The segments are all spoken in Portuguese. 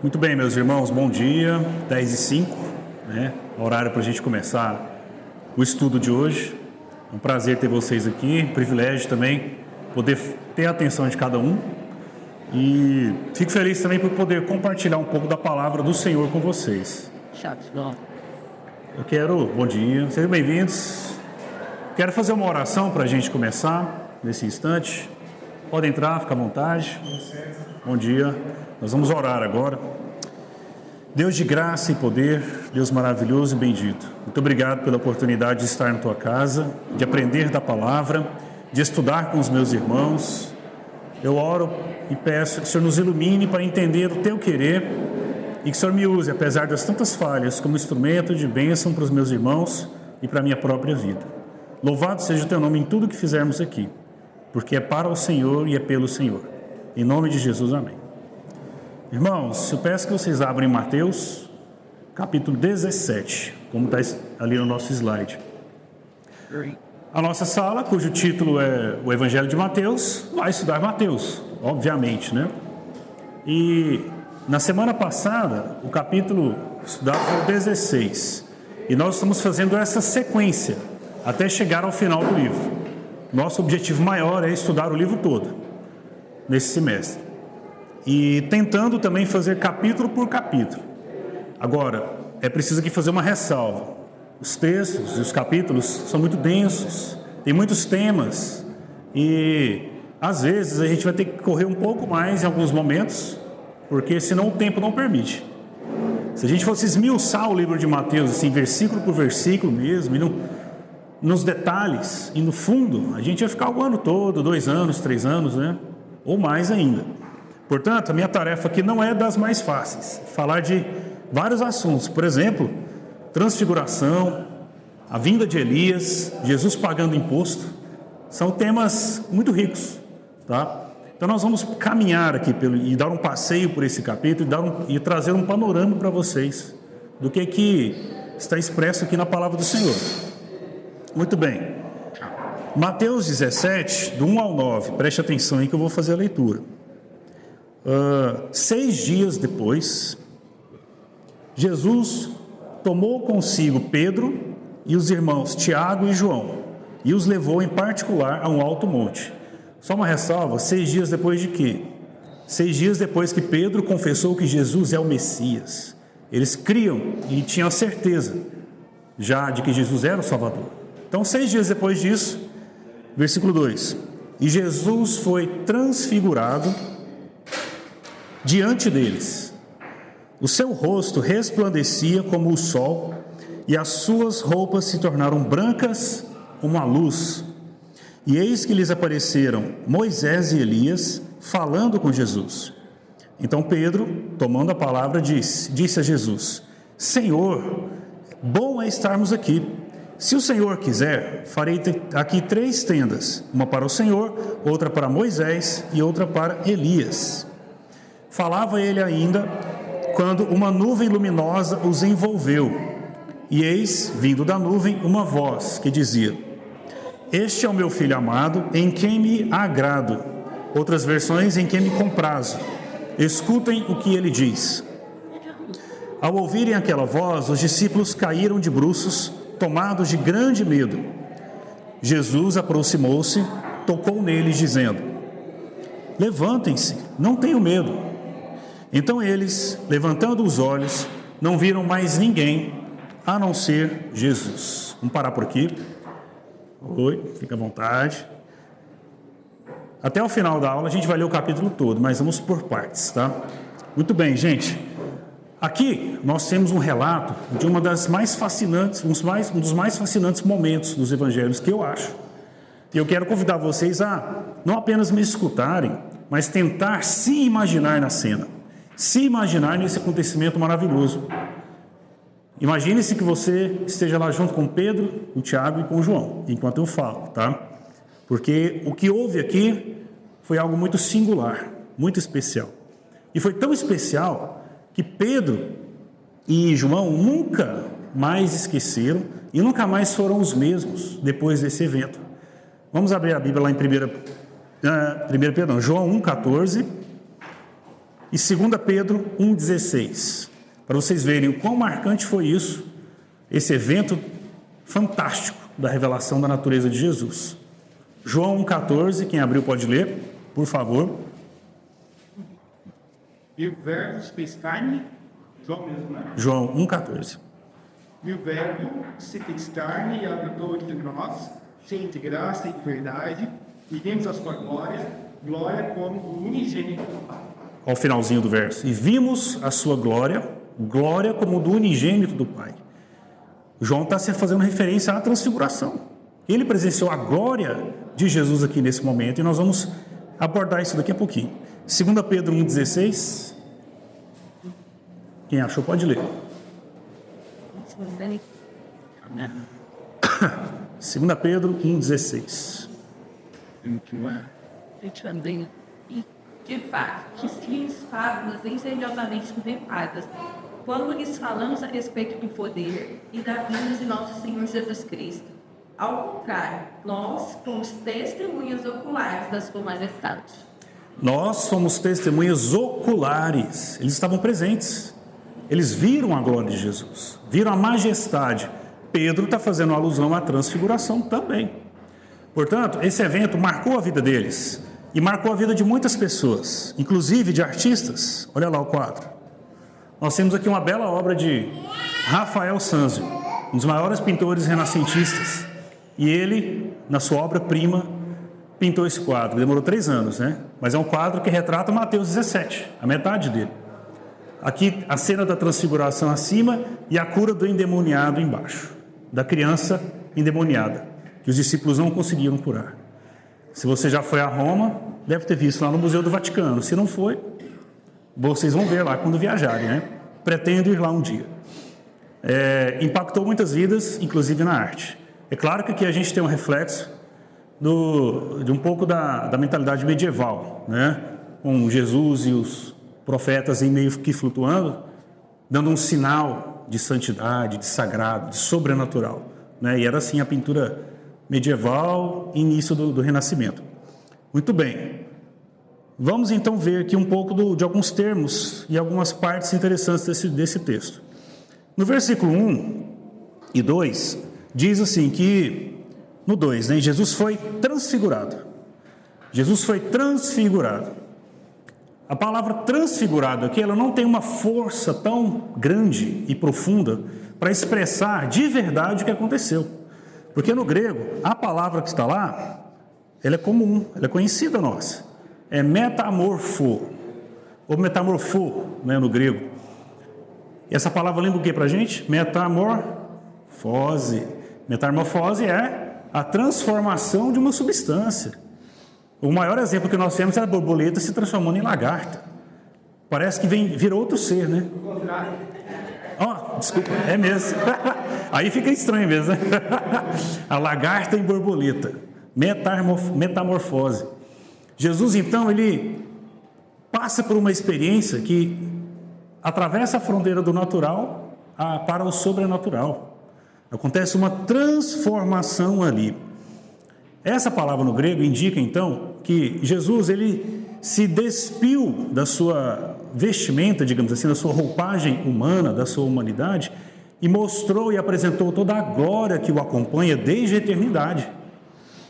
Muito bem, meus irmãos, bom dia, 10h05, né? Horário para a gente começar o estudo de hoje. É um prazer ter vocês aqui, um privilégio também poder ter a atenção de cada um. E fico feliz também por poder compartilhar um pouco da palavra do Senhor com vocês. Bom dia, sejam bem-vindos. Quero fazer uma oração para a gente começar nesse instante. Podem entrar, fica à vontade. Bom dia. Nós vamos orar agora. Deus de graça e poder, Deus maravilhoso e bendito, muito obrigado pela oportunidade de estar na tua casa, de aprender da palavra, de estudar com os meus irmãos. Eu oro e peço que o Senhor nos ilumine para entender o teu querer e que o Senhor me use, apesar das tantas falhas, como instrumento de bênção para os meus irmãos e para a minha própria vida. Louvado seja o teu nome em tudo que fizermos aqui, porque é para o Senhor e é pelo Senhor. Em nome de Jesus, amém. Irmãos, eu peço que vocês abram em Mateus, capítulo 17, como está ali no nosso slide. A nossa sala, cujo título é o Evangelho de Mateus, vai estudar Mateus, obviamente, né? E na semana passada, o capítulo estudado foi o 16, e nós estamos fazendo essa sequência até chegar ao final do livro. Nosso objetivo maior é estudar o livro todo, nesse semestre. E tentando também fazer capítulo por capítulo. Agora, é preciso aqui fazer uma ressalva. Os textos e os capítulos são muito densos, tem muitos temas, e às vezes a gente vai ter que correr um pouco mais em alguns momentos, porque senão o tempo não permite. Se a gente fosse esmiuçar o livro de Mateus, assim, versículo por versículo mesmo, e nos detalhes e no fundo, a gente ia ficar o ano todo, 2 anos, 3 anos, né? Ou mais ainda. Portanto, a minha tarefa aqui não é das mais fáceis. Falar de vários assuntos. Por exemplo, transfiguração, a vinda de Elias, Jesus pagando imposto. São temas muito ricos, tá? Então nós vamos caminhar aqui e dar um passeio por esse capítulo e trazer um panorama para vocês do que está expresso aqui na palavra do Senhor. Muito bem. Mateus 17, do 1 ao 9. Preste atenção aí que eu vou fazer a leitura. 6 dias depois, Jesus tomou consigo Pedro e os irmãos Tiago e João e os levou em particular a um alto monte. Só uma ressalva, 6 dias depois de quê? 6 dias depois que Pedro confessou que Jesus é o Messias. Eles criam e tinham a certeza já de que Jesus era o Salvador. Então, 6 dias depois disso, versículo 2: e Jesus foi transfigurado diante deles. O seu rosto resplandecia como o sol, e as suas roupas se tornaram brancas como a luz. E eis que lhes apareceram Moisés e Elias, falando com Jesus. Então Pedro, tomando a palavra, disse a Jesus: Senhor, bom é estarmos aqui. Se o Senhor quiser, farei aqui 3 tendas, uma para o Senhor, outra para Moisés e outra para Elias. Falava ele ainda, quando uma nuvem luminosa os envolveu. E eis, vindo da nuvem, uma voz que dizia: Este é o meu filho amado, em quem me agrado. Outras versões, em quem me comprazo. Escutem o que ele diz. Ao ouvirem aquela voz, os discípulos caíram de bruços, tomados de grande medo. Jesus aproximou-se, tocou neles, dizendo: Levantem-se, não tenham medo. Então eles, levantando os olhos, não viram mais ninguém, a não ser Jesus. Vamos parar por aqui. Oi, fica à vontade. Até o final da aula a gente vai ler o capítulo todo, mas vamos por partes, tá? Muito bem, gente. Aqui nós temos um relato de uma das mais fascinantes, um dos mais fascinantes momentos dos evangelhos, que eu acho. E eu quero convidar vocês a não apenas me escutarem, mas tentar se imaginar na cena. Se imaginar nesse acontecimento maravilhoso. Imagine-se que você esteja lá junto com Pedro, com Tiago e com João, enquanto eu falo, tá? Porque o que houve aqui foi algo muito singular, muito especial. E foi tão especial que Pedro e João nunca mais esqueceram e nunca mais foram os mesmos depois desse evento. Vamos abrir a Bíblia lá em João 1,14. e 2 Pedro 1,16, para vocês verem o quão marcante foi isso, esse evento fantástico da revelação da natureza de Jesus. João 1,14, quem abriu pode ler, por favor. E o verbo se fez carne, João mesmo, né? João 1,14. E o verbo se fez carne e habitou entre nós, cheio de graça e de verdade, e vimos a sua glória, glória como o unigênito do Pai. Olha o finalzinho do verso. E vimos a sua glória, glória como do unigênito do Pai. João está fazendo referência à transfiguração. Ele presenciou a glória de Jesus aqui nesse momento, e nós vamos abordar isso daqui a pouquinho. 2 Pedro 1,16. Quem achou pode ler. 2 Pedro 1,16. De fato, que fábulas engenhosamente inventadas, quando lhes falamos a respeito do poder e da vinda de nosso Senhor Jesus Cristo. Ao contrário, nós somos testemunhas oculares da sua majestade. Nós somos testemunhas oculares. Eles estavam presentes. Eles viram a glória de Jesus, viram a majestade. Pedro está fazendo alusão à transfiguração também. Portanto, esse evento marcou a vida deles e marcou a vida de muitas pessoas, inclusive de artistas. Olha lá o quadro. Nós temos aqui uma bela obra de Rafael Sanzio, um dos maiores pintores renascentistas. E ele, na sua obra-prima, pintou esse quadro. Demorou 3 anos, né? Mas é um quadro que retrata Mateus 17, a metade dele. Aqui a cena da transfiguração acima e a cura do endemoniado embaixo, da criança endemoniada, que os discípulos não conseguiram curar. Se você já foi a Roma, deve ter visto lá no Museu do Vaticano. Se não foi, vocês vão ver lá quando viajarem, né? Pretendo ir lá um dia. Impactou muitas vidas, inclusive na arte. É claro que aqui a gente tem um reflexo de um pouco da mentalidade medieval, né? Com Jesus e os profetas em meio que flutuando, dando um sinal de santidade, de sagrado, de sobrenatural, né? E era assim a pintura medieval, início do Renascimento. Muito bem. Vamos então ver aqui um pouco de alguns termos e algumas partes interessantes desse texto. No versículo 1 e 2, diz assim que, no 2, né, Jesus foi transfigurado. Jesus foi transfigurado. A palavra transfigurado aqui, ela não tem uma força tão grande e profunda para expressar de verdade o que aconteceu. Porque no grego, a palavra que está lá, ela é comum, ela é conhecida nossa. É metamorfo, ou metamorfo, né, no grego. E essa palavra lembra o que para a gente? Metamorfose. Metamorfose é a transformação de uma substância. O maior exemplo que nós temos é a borboleta se transformando em lagarta. Parece que vira outro ser, né? Desculpa, é mesmo. Aí fica estranho mesmo, né? A lagarta em borboleta. Metamorfose. Jesus, então, ele passa por uma experiência que atravessa a fronteira do natural para o sobrenatural. Acontece uma transformação ali. Essa palavra no grego indica, então, que Jesus, ele se despiu da sua vestimenta, digamos assim, da sua roupagem humana, da sua humanidade, e mostrou e apresentou toda a glória que o acompanha desde a eternidade.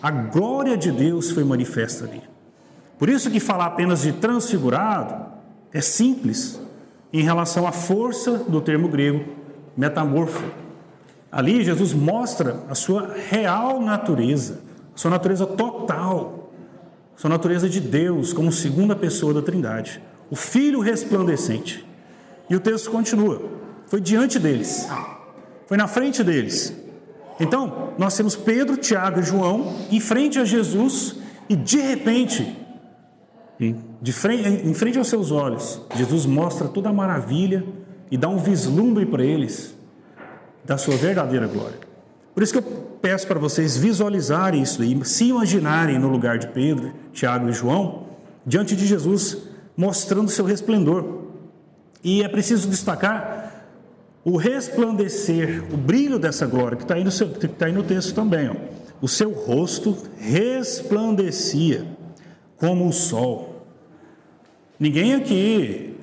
A glória de Deus foi manifesta ali. Por isso que falar apenas de transfigurado é simples em relação à força do termo grego metamorfo. Ali Jesus mostra a sua real natureza, a sua natureza total, a sua natureza de Deus como segunda pessoa da Trindade, o Filho resplandecente. E o texto continua, foi diante deles, foi na frente deles. Então, nós temos Pedro, Tiago e João em frente a Jesus e de repente, em frente aos seus olhos, Jesus mostra toda a maravilha e dá um vislumbre para eles da sua verdadeira glória. Por isso que eu peço para vocês visualizarem isso e se imaginarem no lugar de Pedro, Tiago e João, diante de Jesus, mostrando seu resplendor. E é preciso destacar o resplandecer, o brilho dessa glória, que está aí no texto também. Ó. O seu rosto resplandecia como o sol. Ninguém aqui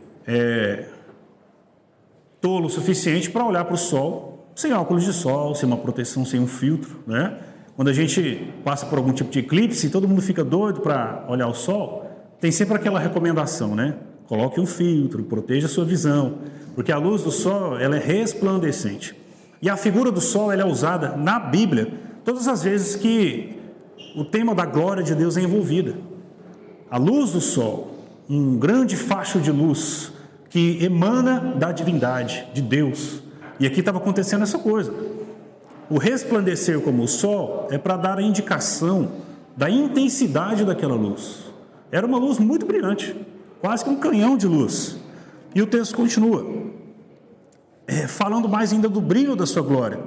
tolo o suficiente para olhar para o sol sem óculos de sol, sem uma proteção, sem um filtro, né? Quando a gente passa por algum tipo de eclipse, todo mundo fica doido para olhar o sol, tem sempre aquela recomendação, né? Coloque um filtro, proteja a sua visão, porque a luz do sol, ela é resplandecente. E a figura do sol, ela é usada na Bíblia todas as vezes que o tema da glória de Deus é envolvida. A luz do sol, um grande facho de luz que emana da divindade, de Deus. E aqui estava acontecendo essa coisa. O resplandecer como o sol é para dar a indicação da intensidade daquela luz. Era uma luz muito brilhante, quase que um canhão de luz. E o texto continua, falando mais ainda do brilho da sua glória.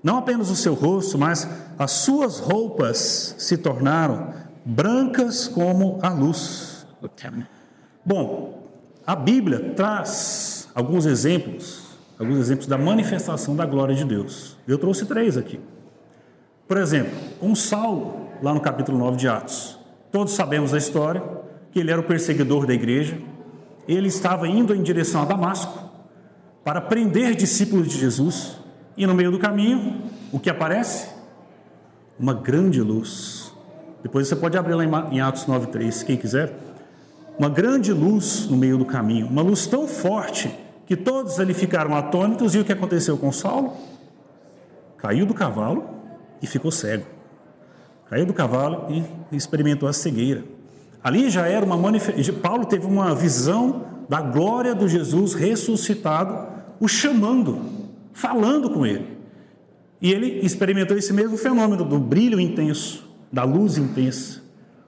Não apenas o seu rosto, mas as suas roupas se tornaram brancas como a luz. Bom, a Bíblia traz alguns exemplos da manifestação da glória de Deus. Eu trouxe 3 aqui. Por exemplo, Saulo, lá no capítulo 9 de Atos. Todos sabemos a história, que ele era o perseguidor da igreja. Ele estava indo em direção a Damasco para prender discípulos de Jesus. E no meio do caminho, o que aparece? Uma grande luz. Depois você pode abrir lá em Atos 9:3, quem quiser. Uma grande luz no meio do caminho, uma luz tão forte que todos ali ficaram atônitos. E o que aconteceu com Saulo? Caiu do cavalo e ficou cego. Caiu do cavalo e experimentou a cegueira. Ali já era uma manifestação. Paulo teve uma visão da glória do Jesus ressuscitado, o chamando, falando com ele. E ele experimentou esse mesmo fenômeno do brilho intenso, da luz intensa,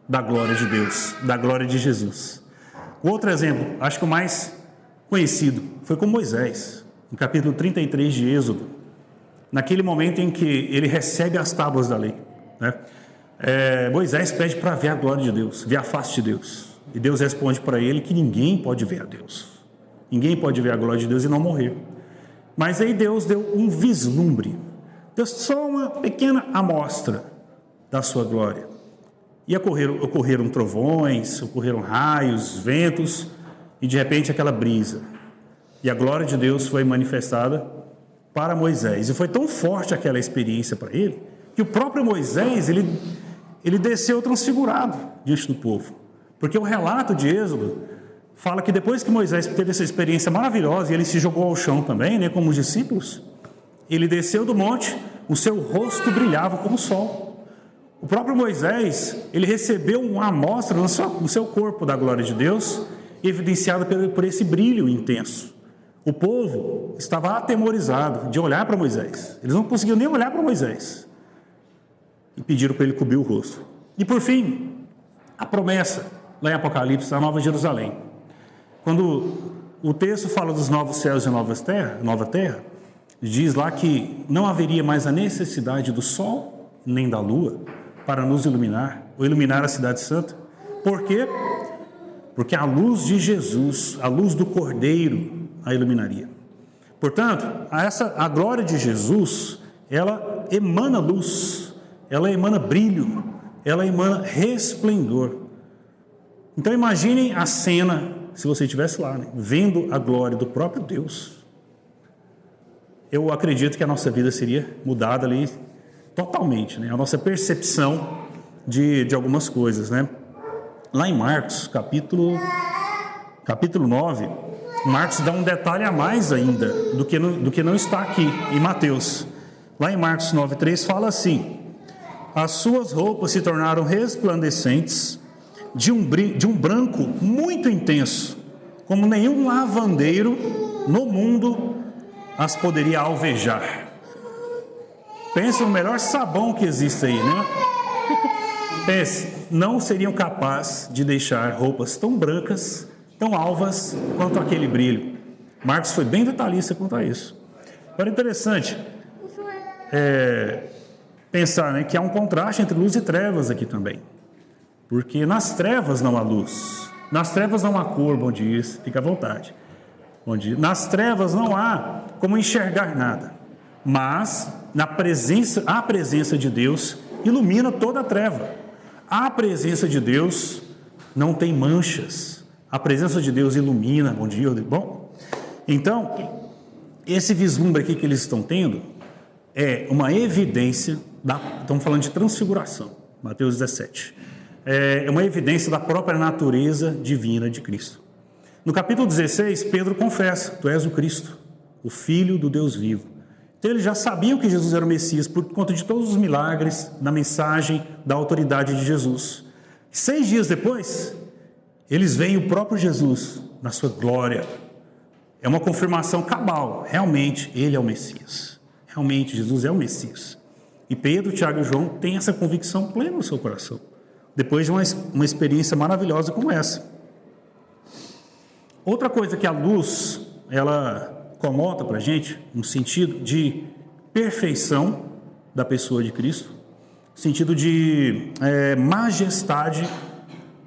da glória de Deus, da glória de Jesus. O outro exemplo, acho que o mais conhecido, foi com Moisés, no capítulo 33 de Êxodo, naquele momento em que ele recebe as tábuas da lei, né? Moisés pede para ver a glória de Deus, ver a face de Deus, e Deus responde para ele que ninguém pode ver a Deus, ninguém pode ver a glória de Deus e não morrer. Mas aí Deus deu um vislumbre, deu só uma pequena amostra da sua glória. E ocorreram trovões, ocorreram raios, ventos, e de repente aquela brisa. E a glória de Deus foi manifestada para Moisés. E foi tão forte aquela experiência para ele, que o próprio Moisés, ele desceu transfigurado diante do povo. Porque o relato de Êxodo fala que depois que Moisés teve essa experiência maravilhosa, e ele se jogou ao chão também, né, como os discípulos, ele desceu do monte, o seu rosto brilhava como o sol. O próprio Moisés, ele recebeu uma amostra no seu corpo da glória de Deus, evidenciada por esse brilho intenso. O povo estava atemorizado de olhar para Moisés. Eles não conseguiam nem olhar para Moisés. E pediram para ele cobrir o rosto. E por fim, a promessa, lá em Apocalipse, da Nova Jerusalém. Quando o texto fala dos novos céus e nova terra, diz lá que não haveria mais a necessidade do sol nem da lua para nos iluminar, ou iluminar a cidade santa. Por quê? Porque a luz de Jesus, a luz do Cordeiro, a iluminaria. Portanto, a glória de Jesus, ela emana luz, ela emana brilho, ela emana resplendor. Então imaginem a cena, se você estivesse lá, né, vendo a glória do próprio Deus. Eu acredito que a nossa vida seria mudada ali totalmente, né? A nossa percepção de algumas coisas, né? Lá em Marcos, capítulo 9, Marcos dá um detalhe a mais ainda do que não está aqui em Mateus. Lá em Marcos 9:3 fala assim: as suas roupas se tornaram resplandecentes de um branco muito intenso, como nenhum lavandeiro no mundo as poderia alvejar. Pensa no melhor sabão que existe aí, né? Pense, não seriam capazes de deixar roupas tão brancas, tão alvas, quanto aquele brilho. Marcos foi bem detalhista quanto a isso. Agora, interessante pensar, né, que há um contraste entre luz e trevas aqui também. Porque nas trevas não há luz, nas trevas não há cor, bom dia, fica à vontade. Bom dia. Nas trevas não há como enxergar nada, mas a presença de Deus ilumina toda a treva. A presença de Deus não tem manchas, A presença de Deus ilumina. Bom dia, bom? Então, esse vislumbre aqui que eles estão tendo é uma evidência, estamos falando de transfiguração, Mateus 17. É uma evidência da própria natureza divina de Cristo. No capítulo 16, Pedro confessa: tu és o Cristo, o Filho do Deus vivo. Então eles já sabiam que Jesus era o Messias por conta de todos os milagres, da mensagem, da autoridade de Jesus. 6 dias depois, eles veem o próprio Jesus na sua glória. É uma confirmação cabal. Realmente, ele é o Messias. Realmente, Jesus é o Messias. E Pedro, Tiago e João têm essa convicção plena no seu coração, depois de uma experiência maravilhosa como essa. Outra coisa que a luz, ela comota para a gente, no sentido de perfeição da pessoa de Cristo, sentido de majestade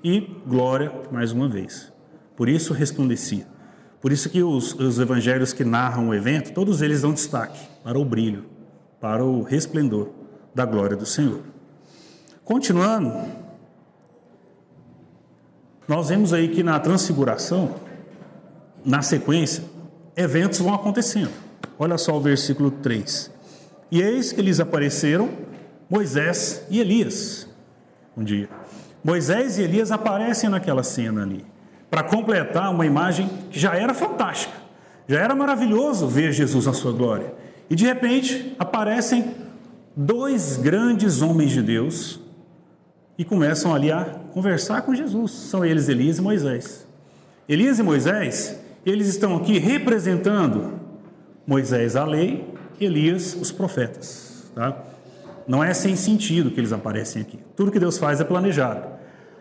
e glória, mais uma vez. Por isso resplandecia. Por isso que os evangelhos que narram o evento, todos eles dão destaque para o brilho, para o resplendor da glória do Senhor. Continuando, nós vemos aí que na transfiguração, na sequência, eventos vão acontecendo. Olha só o versículo 3. E eis que lhes apareceram Moisés e Elias. Um dia. Moisés e Elias aparecem naquela cena ali, para completar uma imagem que já era fantástica. Já era maravilhoso ver Jesus na sua glória. E de repente aparecem 2 grandes homens de Deus e começam ali a conversar com Jesus. São eles, Elias e Moisés. Elias e Moisés, eles estão aqui representando Moisés a lei, Elias os profetas. Tá? Não é sem sentido que eles aparecem aqui. Tudo que Deus faz é planejado.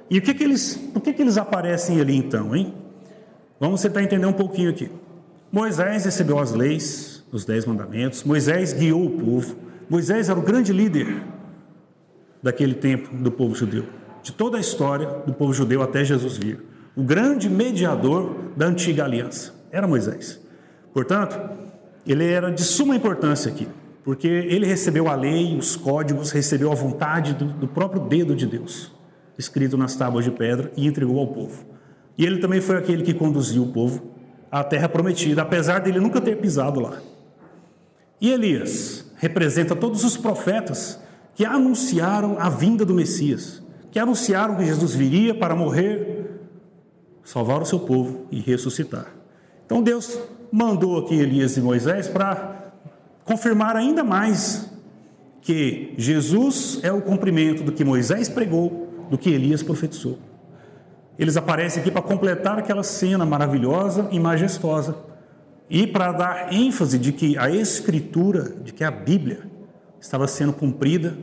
E por que eles aparecem ali então, hein? Vamos tentar entender um pouquinho aqui. Moisés recebeu as leis, os 10 mandamentos. Moisés guiou o povo. Moisés era o grande líder daquele tempo do povo judeu, de toda a história do povo judeu até Jesus vir. O grande mediador da antiga aliança era Moisés. Portanto, ele era de suma importância aqui, porque ele recebeu a lei, os códigos, recebeu a vontade do próprio dedo de Deus, escrito nas tábuas de pedra, e entregou ao povo. E ele também foi aquele que conduziu o povo à terra prometida, apesar dele nunca ter pisado lá. E Elias representa todos os profetas que anunciaram a vinda do Messias, que anunciaram que Jesus viria para morrer, salvar o seu povo e ressuscitar. Então Deus mandou aqui Elias e Moisés para confirmar ainda mais que Jesus é o cumprimento do que Moisés pregou, do que Elias profetizou. Eles aparecem aqui para completar aquela cena maravilhosa e majestosa e para dar ênfase de que a Escritura, de que a Bíblia estava sendo cumprida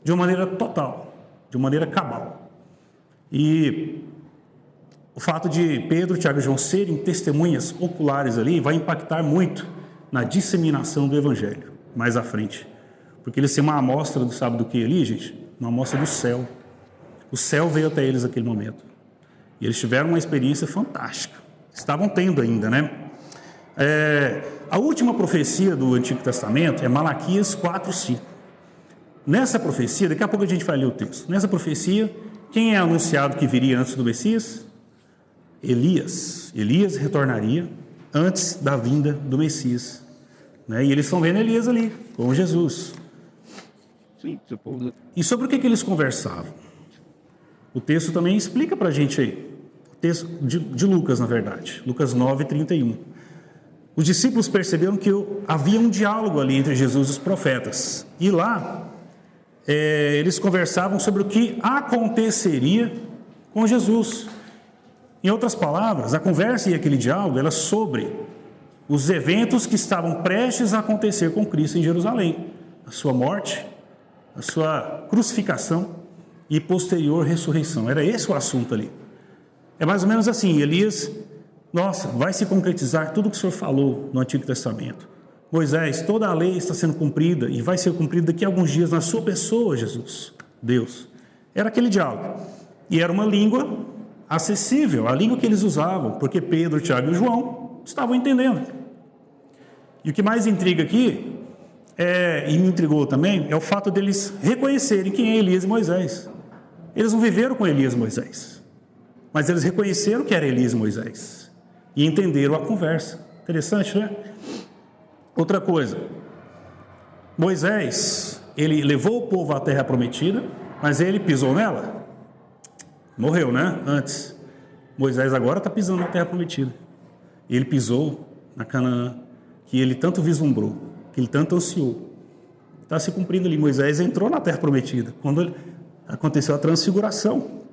de uma maneira total, de uma maneira cabal. E o fato de Pedro, Tiago e João serem testemunhas oculares ali vai impactar muito na disseminação do Evangelho, mais à frente. Porque eles têm uma amostra, sabe do que ali, gente? Uma amostra do céu. O céu veio até eles naquele momento. E eles tiveram uma experiência fantástica. Estavam tendo ainda, né? A última profecia do Antigo Testamento é Malaquias 4:5. Nessa profecia, daqui a pouco a gente vai ler o texto. Nessa profecia, quem é anunciado que viria antes do Messias? Elias. Elias retornaria antes da vinda do Messias. Né? E eles estão vendo Elias ali, com Jesus. E sobre o que eles conversavam? O texto também explica para a gente aí. O texto de Lucas, na verdade. Lucas 9:31. Os discípulos perceberam que havia um diálogo ali entre Jesus e os profetas. E lá, eles conversavam sobre o que aconteceria com Jesus. Em outras palavras, a conversa e aquele diálogo era sobre os eventos que estavam prestes a acontecer com Cristo em Jerusalém. A sua morte, a sua crucificação e posterior ressurreição. Era esse o assunto ali. É mais ou menos assim, Elias, nossa, vai se concretizar tudo o que o Senhor falou no Antigo Testamento. Moisés, toda a lei está sendo cumprida e vai ser cumprida daqui a alguns dias na sua pessoa, Jesus, Deus. Era aquele diálogo. E era uma língua acessível, a língua que eles usavam, porque Pedro, Tiago e João estavam entendendo. E o que mais intriga aqui, e me intrigou também, é o fato deles reconhecerem quem é Elias e Moisés. Eles não viveram com Elias e Moisés. mas eles reconheceram que era Elias e Moisés e entenderam a conversa. Interessante, né? Outra coisa, Moisés, ele levou o povo à terra prometida, mas ele pisou nela? Morreu, né? Antes. Moisés agora está pisando na terra prometida. Ele pisou na Canaã, que ele tanto vislumbrou, que ele tanto ansiou. Está se cumprindo ali. Moisés entrou na terra prometida, quando aconteceu a transfiguração.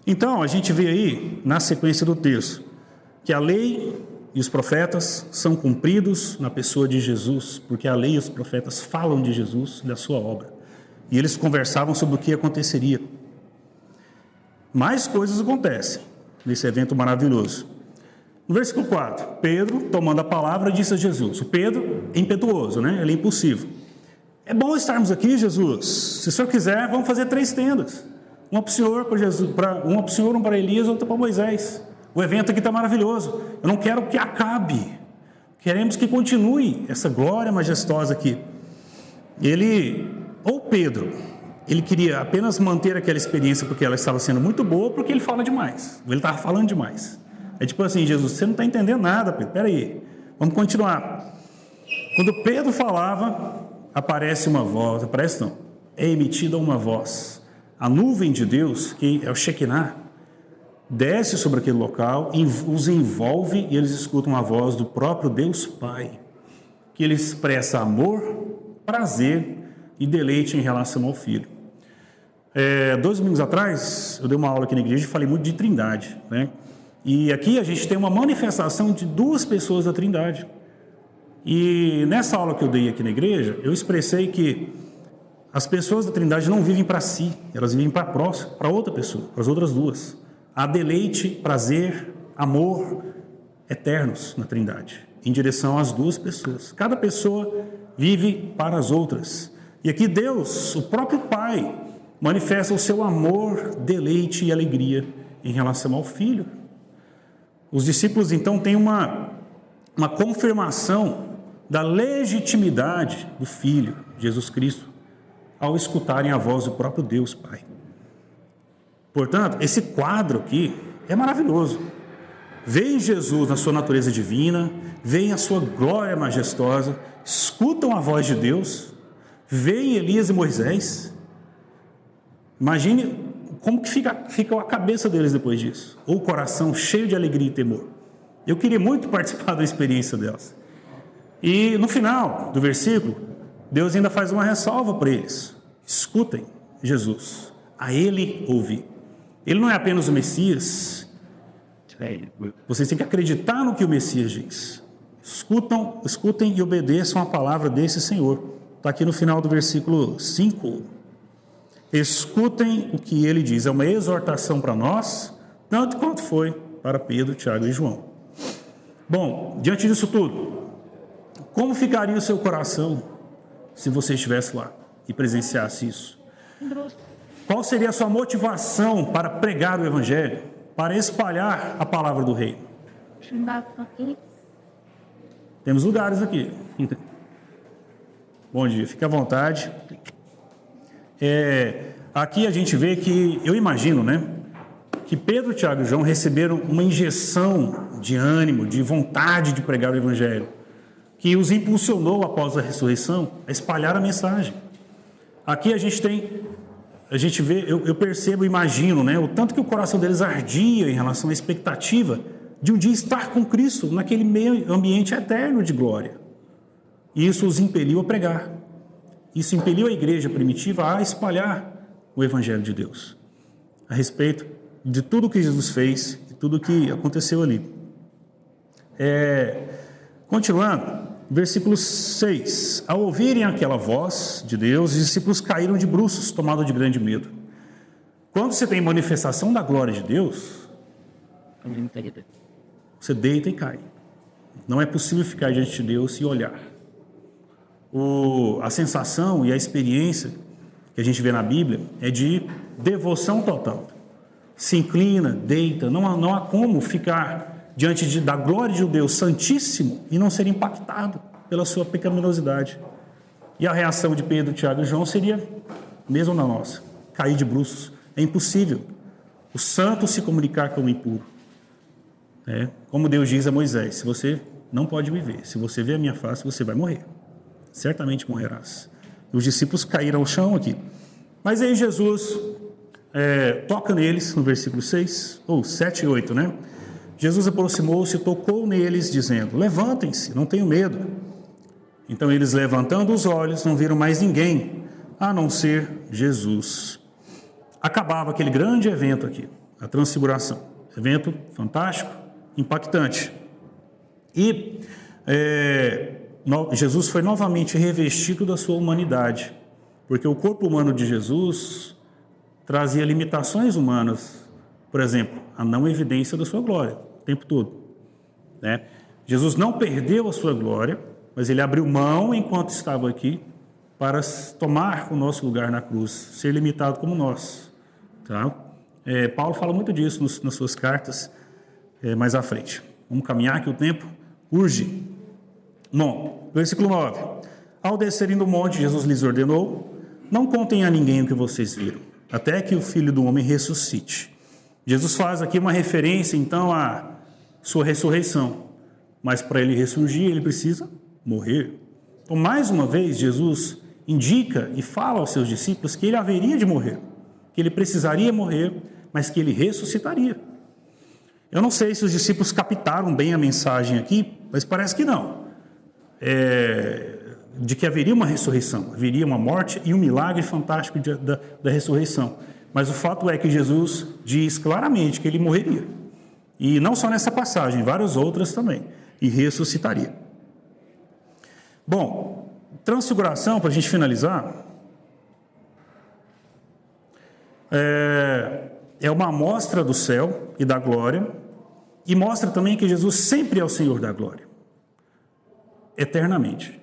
Então, a gente vê aí, na sequência do texto, que a lei e os profetas são cumpridos na pessoa de Jesus, porque a lei e os profetas falam de Jesus, da sua obra. E eles conversavam sobre o que aconteceria. Mais coisas acontecem nesse evento maravilhoso. No versículo 4, Pedro, tomando a palavra, disse a Jesus. O Pedro é impetuoso, né? Ele é impulsivo. É bom estarmos aqui, Jesus. Se o senhor quiser, vamos fazer 3 tendas. Uma para o senhor, para Jesus, uma para o senhor, uma para Elias, outra para Moisés. O evento aqui está maravilhoso. Eu não quero que acabe. Queremos que continue essa glória majestosa aqui. Pedro, ele queria apenas manter aquela experiência porque ela estava sendo muito boa, porque ele fala demais. Ele estava falando demais. É tipo assim, Jesus, você não está entendendo nada, Pedro. Espera aí, vamos continuar. Quando Pedro falava, aparece uma voz, é emitida uma voz. A nuvem de Deus, que é o Shekinah, desce sobre aquele local, os envolve e eles escutam a voz do próprio Deus Pai, que ele expressa amor, prazer e deleite em relação ao Filho. 2 domingos atrás, eu dei uma aula aqui na igreja e falei muito de Trindade, né? E aqui a gente tem uma manifestação de 2 pessoas da Trindade. E nessa aula que eu dei aqui na igreja, eu expressei que as pessoas da Trindade não vivem para si, elas vivem para outra pessoa, para as outras 2. Há deleite, prazer, amor eternos na Trindade, em direção às 2 pessoas. Cada pessoa vive para as outras. E aqui Deus, o próprio Pai, manifesta o seu amor, deleite e alegria em relação ao Filho. Os discípulos, então, têm uma confirmação da legitimidade do Filho, Jesus Cristo, ao escutarem a voz do próprio Deus Pai. Portanto, esse quadro aqui é maravilhoso. Veem Jesus na sua natureza divina, veem a sua glória majestosa, escutam a voz de Deus, veem Elias e Moisés. Imagine como que fica a cabeça deles depois disso, ou o coração cheio de alegria e temor. Eu queria muito participar da experiência delas. E no final do versículo, Deus ainda faz uma ressalva para eles. Escutem Jesus, a Ele ouvir. Ele não é apenas o Messias. Vocês têm que acreditar no que o Messias diz. Escutem e obedeçam a palavra desse Senhor. Está aqui no final do versículo 5. Escutem o que ele diz. É uma exortação para nós, tanto quanto foi para Pedro, Tiago e João. Bom, diante disso tudo, como ficaria o seu coração se você estivesse lá e presenciasse isso? Qual seria a sua motivação para pregar o Evangelho, para espalhar a palavra do Reino? Temos lugares aqui. Bom dia, fique à vontade. Aqui a gente vê que, eu imagino, né, que Pedro, Tiago e João receberam uma injeção de ânimo, de vontade de pregar o Evangelho, que os impulsionou após a ressurreição a espalhar a mensagem. Aqui a gente vê, eu percebo, imagino, né, o tanto que o coração deles ardia em relação à expectativa de um dia estar com Cristo naquele meio ambiente eterno de glória. E isso os impeliu a pregar. Isso impeliu a igreja primitiva a espalhar o Evangelho de Deus, a respeito de tudo que Jesus fez e tudo que aconteceu ali. Continuando, versículo 6. Ao ouvirem aquela voz de Deus, os discípulos caíram de bruços, tomados de grande medo. Quando você tem manifestação da glória de Deus, você deita e cai. Não é possível ficar diante de Deus e olhar. A sensação e a experiência que a gente vê na Bíblia é de devoção total. Se inclina, deita, não há como ficar diante da glória de um Deus Santíssimo e não ser impactado pela sua pecaminosidade. E a reação de Pedro, Tiago e João seria, mesmo na nossa, cair de bruços. É impossível. o santo se comunicar com o impuro. Como Deus diz a Moisés, se você não pode me ver, se você ver a minha face, você vai morrer. Certamente morrerás. Os discípulos caíram ao chão aqui. Mas aí Jesus toca neles, no versículo 6, ou 7 e 8, né? Jesus aproximou-se e tocou neles, dizendo: levantem-se, não tenham medo. Então eles, levantando os olhos, não viram mais ninguém, a não ser Jesus. Acabava aquele grande evento aqui, a transfiguração. Evento fantástico, impactante. E Jesus foi novamente revestido da sua humanidade, porque o corpo humano de Jesus trazia limitações humanas, por exemplo, a não evidência da sua glória, o tempo todo. Jesus não perdeu a sua glória, mas ele abriu mão enquanto estava aqui para tomar o nosso lugar na cruz, ser limitado como nós. Tá? Paulo fala muito disso nas suas cartas mais à frente. Vamos caminhar que o tempo urge. Bom, versículo 9. Ao descerem do monte, Jesus lhes ordenou: não contem a ninguém o que vocês viram, até que o Filho do Homem ressuscite. Jesus faz aqui uma referência, então, à sua ressurreição. Mas para ele ressurgir, ele precisa morrer. Então, mais uma vez, Jesus indica e fala aos seus discípulos que ele haveria de morrer, que ele precisaria morrer, mas que ele ressuscitaria. Eu não sei se os discípulos captaram bem a mensagem aqui, mas parece que não. De que haveria uma ressurreição, haveria uma morte e um milagre fantástico da ressurreição. Mas o fato é que Jesus diz claramente que ele morreria. E não só nessa passagem, várias outras também. E ressuscitaria. Bom, transfiguração, para a gente finalizar, é uma amostra do céu e da glória, e mostra também que Jesus sempre é o Senhor da glória, eternamente.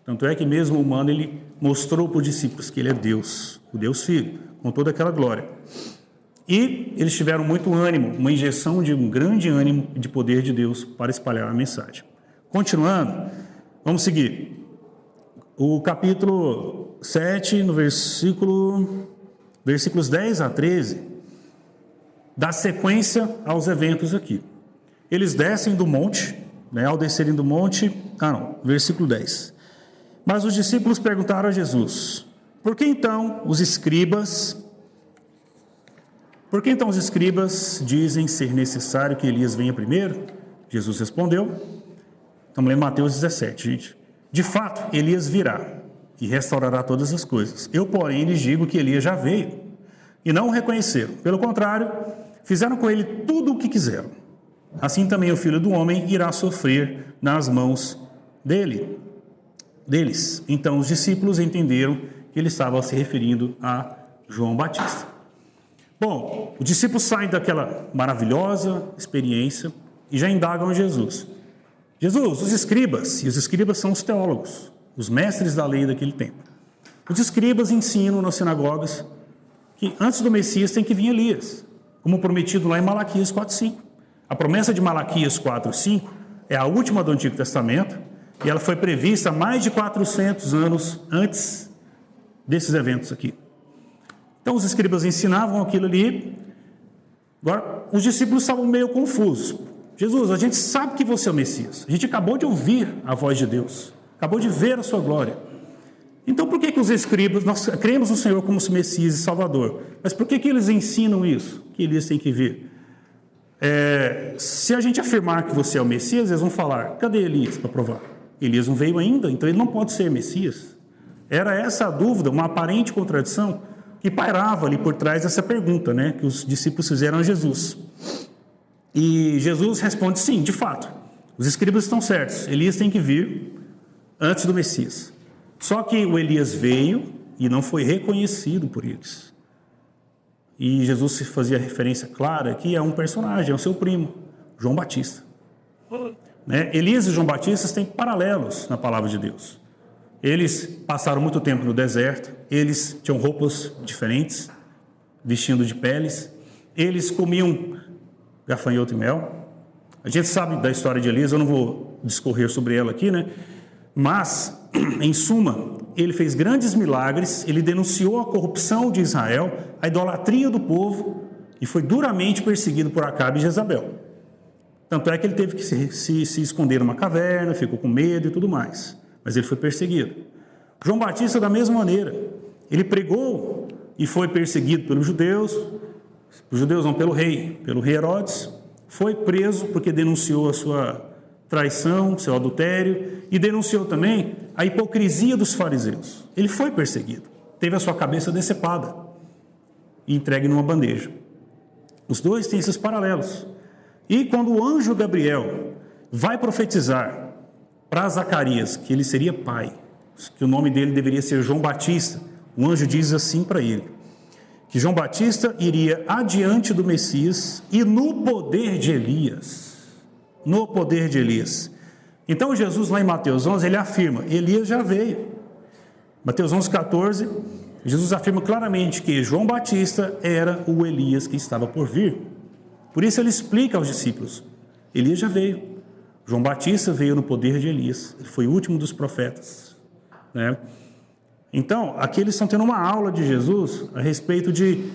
Tanto é que mesmo humano, ele mostrou para os discípulos que ele é Deus, o Deus Filho, com toda aquela glória. E eles tiveram muito ânimo, uma injeção de um grande ânimo de poder de Deus para espalhar a mensagem. Continuando, vamos seguir. O capítulo 7, no versículos 10 a 13, dá sequência aos eventos aqui. Eles descem do monte, ao descerem do monte, versículo 10. Mas os discípulos perguntaram a Jesus: por que então os escribas dizem ser necessário que Elias venha primeiro? Jesus respondeu, estamos lendo Mateus 17, gente. De fato, Elias virá e restaurará todas as coisas. Eu, porém, lhes digo que Elias já veio e não o reconheceram. Pelo contrário, fizeram com ele tudo o que quiseram. Assim também o Filho do Homem irá sofrer nas mãos deles. Então os discípulos entenderam que ele estava se referindo a João Batista. Bom, os discípulos saem daquela maravilhosa experiência e já indagam a Jesus. Jesus, os escribas, e os escribas são os teólogos, os mestres da lei daquele tempo. Os escribas ensinam nas sinagogas que antes do Messias tem que vir Elias, como prometido lá em Malaquias 4:5. A promessa de Malaquias 4:5 é a última do Antigo Testamento e ela foi prevista mais de 400 anos antes desses eventos aqui. Então os escribas ensinavam aquilo ali. Agora, os discípulos estavam meio confusos. Jesus, a gente sabe que você é o Messias. A gente acabou de ouvir a voz de Deus. Acabou de ver a sua glória. Então por que os escribas, nós cremos no Senhor como Messias e Salvador, mas por que eles ensinam isso? Que Elias tem que vir? Se a gente afirmar que você é o Messias, eles vão falar: cadê Elias para provar? Elias não veio ainda, então ele não pode ser Messias. Era essa a dúvida, uma aparente contradição que pairava ali por trás dessa pergunta, que os discípulos fizeram a Jesus. E Jesus responde: sim, de fato, os escribas estão certos, Elias tem que vir antes do Messias. Só que o Elias veio e não foi reconhecido por eles. E Jesus se fazia referência clara aqui a um personagem, ao seu primo, João Batista. Elias e João Batista têm paralelos na palavra de Deus. Eles passaram muito tempo no deserto, eles tinham roupas diferentes, vestindo de peles, eles comiam gafanhoto e mel. A gente sabe da história de Elias, eu não vou discorrer sobre ela aqui, mas, em suma, ele fez grandes milagres, ele denunciou a corrupção de Israel, a idolatria do povo, e foi duramente perseguido por Acabe e Jezabel. Tanto é que ele teve que se esconder numa caverna, ficou com medo e tudo mais. Mas ele foi perseguido. João Batista, da mesma maneira, ele pregou e foi perseguido pelos judeus não, pelo rei Herodes, foi preso porque denunciou a sua traição, seu adultério, e denunciou também a hipocrisia dos fariseus. Ele foi perseguido, teve a sua cabeça decepada e entregue numa bandeja. Os dois têm esses paralelos. E quando o anjo Gabriel vai profetizar para Zacarias que ele seria pai, que o nome dele deveria ser João Batista, o anjo diz assim para ele, que João Batista iria adiante do Messias e no poder de Elias. No poder de Elias. Então Jesus, lá em Mateus 11, ele afirma, Elias já veio. Mateus 11, 14, Jesus afirma claramente que João Batista era o Elias que estava por vir. Por isso ele explica aos discípulos, Elias já veio. João Batista veio no poder de Elias. Ele foi o último dos profetas, né? Então, aqui eles estão tendo uma aula de Jesus a respeito de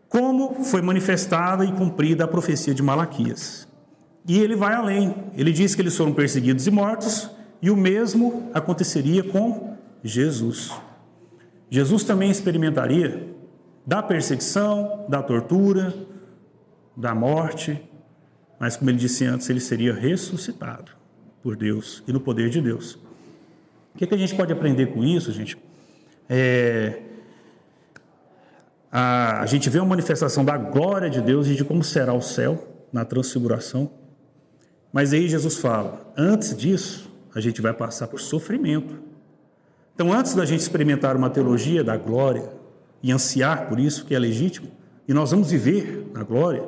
como foi manifestada e cumprida a profecia de Malaquias. E ele vai além. Ele diz que eles foram perseguidos e mortos, e o mesmo aconteceria com Jesus. Jesus também experimentaria da perseguição, da tortura, da morte, mas como ele disse antes, ele seria ressuscitado por Deus e no poder de Deus. O que a gente pode aprender com isso, gente? A gente vê uma manifestação da glória de Deus e de como será o céu na transfiguração. Mas aí Jesus fala, antes disso, a gente vai passar por sofrimento. Então, antes da gente experimentar uma teologia da glória e ansiar por isso, que é legítimo, e nós vamos viver na glória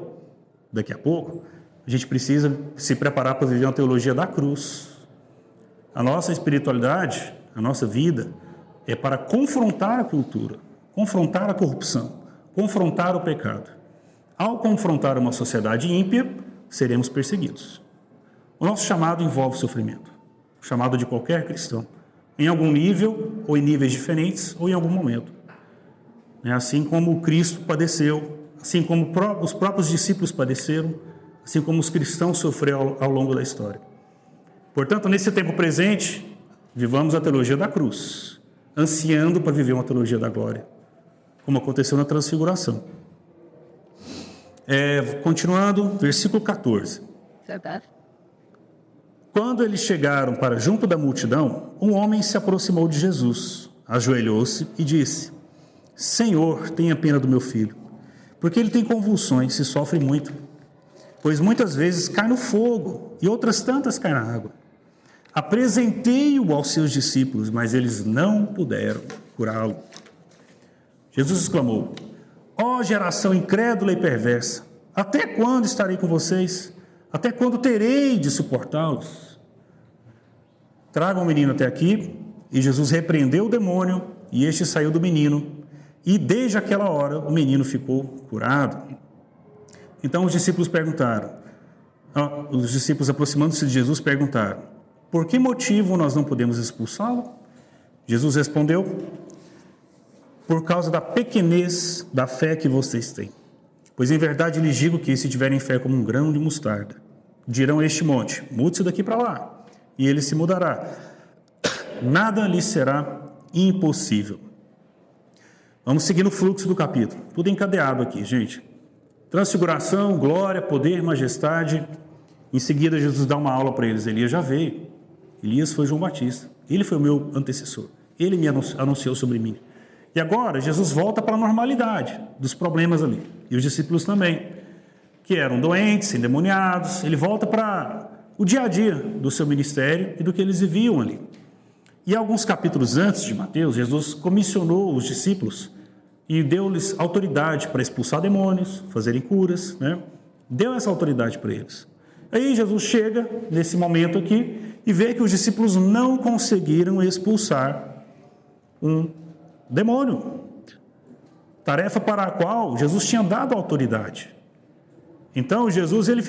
daqui a pouco, a gente precisa se preparar para viver uma teologia da cruz. A nossa espiritualidade, a nossa vida, é para confrontar a cultura, confrontar a corrupção, confrontar o pecado. Ao confrontar uma sociedade ímpia, seremos perseguidos. O nosso chamado envolve sofrimento, o chamado de qualquer cristão, em algum nível, ou em níveis diferentes, ou em algum momento. Assim como Cristo padeceu, assim como os próprios discípulos padeceram, assim como os cristãos sofreram ao longo da história. Portanto, nesse tempo presente, vivamos a teologia da cruz, ansiando para viver uma teologia da glória, como aconteceu na transfiguração. Continuando, versículo 14. Quando eles chegaram para junto da multidão, um homem se aproximou de Jesus, ajoelhou-se e disse, Senhor, tenha pena do meu filho, porque ele tem convulsões e sofre muito, pois muitas vezes cai no fogo e outras tantas cai na água. Apresentei-o aos seus discípulos, mas eles não puderam curá-lo. Jesus exclamou, ó geração incrédula e perversa, até quando estarei com vocês? Até quando terei de suportá-los? Tragam o menino até aqui. E Jesus repreendeu o demônio, e este saiu do menino. E desde aquela hora o menino ficou curado. Então os discípulos aproximando-se de Jesus, perguntaram, por que motivo nós não podemos expulsá-lo? Jesus respondeu, por causa da pequenez da fé que vocês têm. Pois em verdade lhes digo que se tiverem fé como um grão de mostarda, dirão a este monte, mude-se daqui para lá, e ele se mudará. Nada lhes será impossível. Vamos seguir no fluxo do capítulo. Tudo encadeado aqui, gente. Transfiguração, glória, poder, majestade. Em seguida, Jesus dá uma aula para eles. Elias já veio. Elias foi João Batista. Ele foi o meu antecessor. Ele me anunciou sobre mim. E agora, Jesus volta para a normalidade dos problemas ali. E os discípulos também, que eram doentes, endemoniados. Ele volta para o dia a dia do seu ministério e do que eles viviam ali. E alguns capítulos antes de Mateus, Jesus comissionou os discípulos e deu-lhes autoridade para expulsar demônios, fazerem curas, né? Deu essa autoridade para eles. Aí Jesus chega nesse momento aqui e vê que os discípulos não conseguiram expulsar um demônio, tarefa para a qual Jesus tinha dado autoridade. Então Jesus ele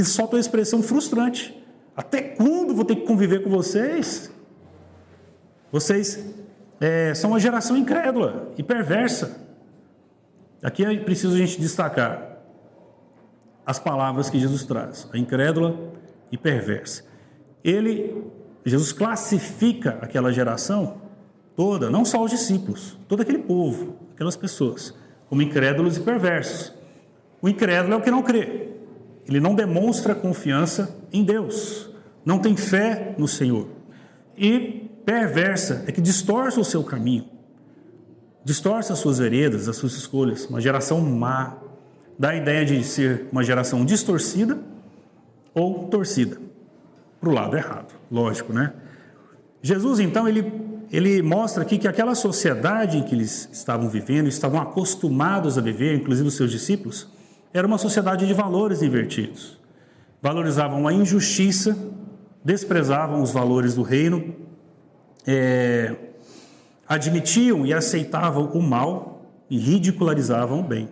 solta a expressão frustrante. Até quando vou ter que conviver com vocês? Vocês são uma geração incrédula e perversa. Aqui é preciso a gente destacar as palavras que Jesus traz, a incrédula e perversa. Jesus classifica aquela geração toda, não só os discípulos, todo aquele povo, aquelas pessoas, como incrédulos e perversos. O incrédulo é o que não crê. Ele não demonstra confiança em Deus, não tem fé no Senhor. E perversa é que distorce o seu caminho, distorce as suas veredas, as suas escolhas. Uma geração má, dá a ideia de ser uma geração distorcida ou torcida, para o lado errado, lógico, né? Jesus, então, ele mostra aqui que aquela sociedade em que eles estavam vivendo, estavam acostumados a viver, inclusive os seus discípulos, era uma sociedade de valores invertidos. Valorizavam a injustiça, desprezavam os valores do reino, admitiam e aceitavam o mal e ridicularizavam o bem.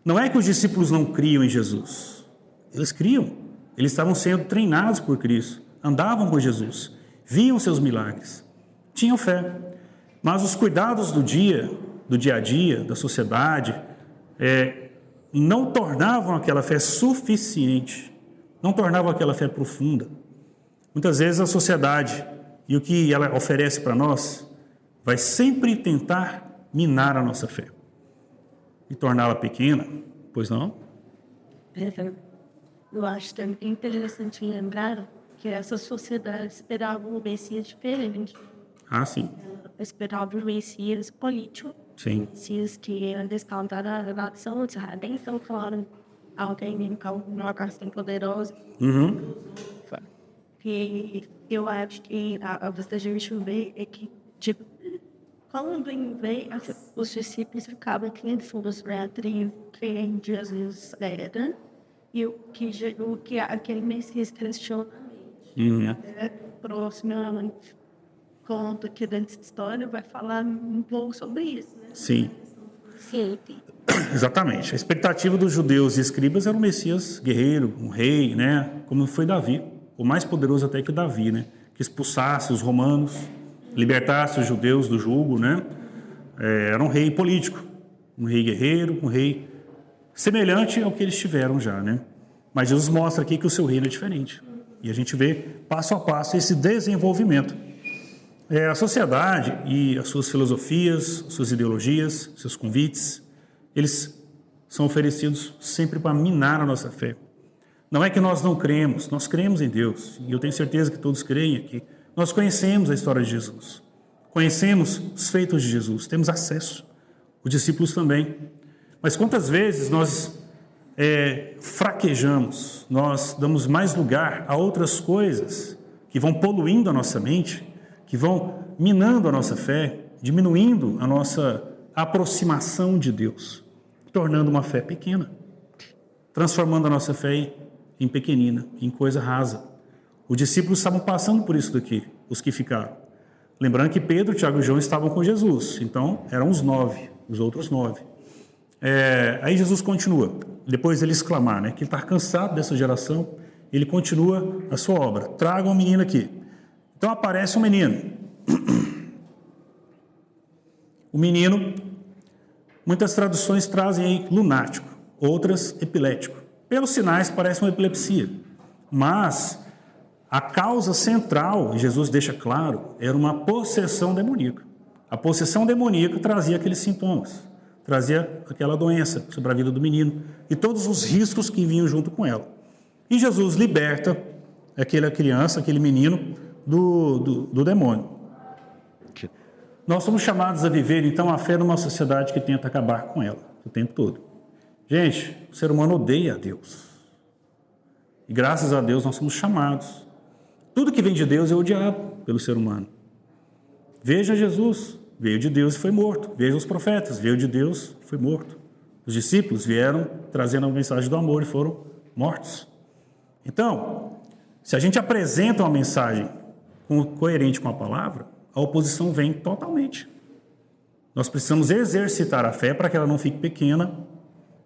Não é que os discípulos não criam em Jesus. Eles criam. Eles estavam sendo treinados por Cristo. Andavam com Jesus. Viam seus milagres. Tinham fé. Mas os cuidados do dia a dia, da sociedade, não tornavam aquela fé suficiente. Não tornavam aquela fé profunda. Muitas vezes a sociedade e o que ela oferece para nós vai sempre tentar minar a nossa fé e torná-la pequena, pois não? Eu acho também interessante lembrar que essa sociedade esperava um Messias diferente. Ah, sim. Esperava um Messias político. Sim. Messias que ia descontar a relação de redenção, claro. Alguém com uma questão poderosa. Uhum. E eu acho que a gente vê é que, tipo, quando vem os discípulos ficavam cansados entre quem Jesus era e o que aquele Messias questionamento. Proximamente, conta que dentro da história vai falar um pouco sobre isso, né? Sim. Sim. Exatamente. A expectativa dos judeus e escribas era um Messias guerreiro, um rei, né? Como foi Davi, o mais poderoso até que Davi, né? Que expulsasse os romanos, libertasse os judeus do jugo, né? Era um rei político, um rei guerreiro, um rei semelhante ao que eles tiveram já, né? Mas Jesus mostra aqui que o seu reino é diferente. E a gente vê passo a passo esse desenvolvimento. A sociedade e as suas filosofias, suas ideologias, seus convites, eles são oferecidos sempre para minar a nossa fé. Não é que nós não cremos, nós cremos em Deus. E eu tenho certeza que todos creem aqui. Nós conhecemos a história de Jesus. Conhecemos os feitos de Jesus, temos acesso. Os discípulos também. Mas quantas vezes nós fraquejamos, nós damos mais lugar a outras coisas que vão poluindo a nossa mente, que vão minando a nossa fé, diminuindo a nossa aproximação de Deus, tornando uma fé pequena, transformando a nossa fé em pequenina, em coisa rasa. Os discípulos estavam passando por isso daqui, os que ficaram. Lembrando que Pedro, Tiago e João estavam com Jesus, então eram os 9, os outros 9. Aí Jesus continua, depois ele exclamar, né, que ele está cansado dessa geração, ele continua a sua obra. Traga um menino aqui. Então aparece um menino. O menino, muitas traduções trazem aí lunático, outras epilético. Pelos sinais parece uma epilepsia, mas a causa central, e Jesus deixa claro, era uma possessão demoníaca. A possessão demoníaca trazia aqueles sintomas, trazia aquela doença sobre a vida do menino e todos os riscos que vinham junto com ela. E Jesus liberta aquela criança, aquele menino, do demônio. Nós somos chamados a viver, então, a fé numa sociedade que tenta acabar com ela o tempo todo. Gente, o ser humano odeia a Deus. E graças a Deus nós somos chamados. Tudo que vem de Deus é odiado pelo ser humano. Veja Jesus, veio de Deus e foi morto. Veja os profetas, veio de Deus e foi morto. Os discípulos vieram trazendo a mensagem do amor e foram mortos. Então, se a gente apresenta uma mensagem coerente com a palavra, a oposição vem totalmente. Nós precisamos exercitar a fé para que ela não fique pequena,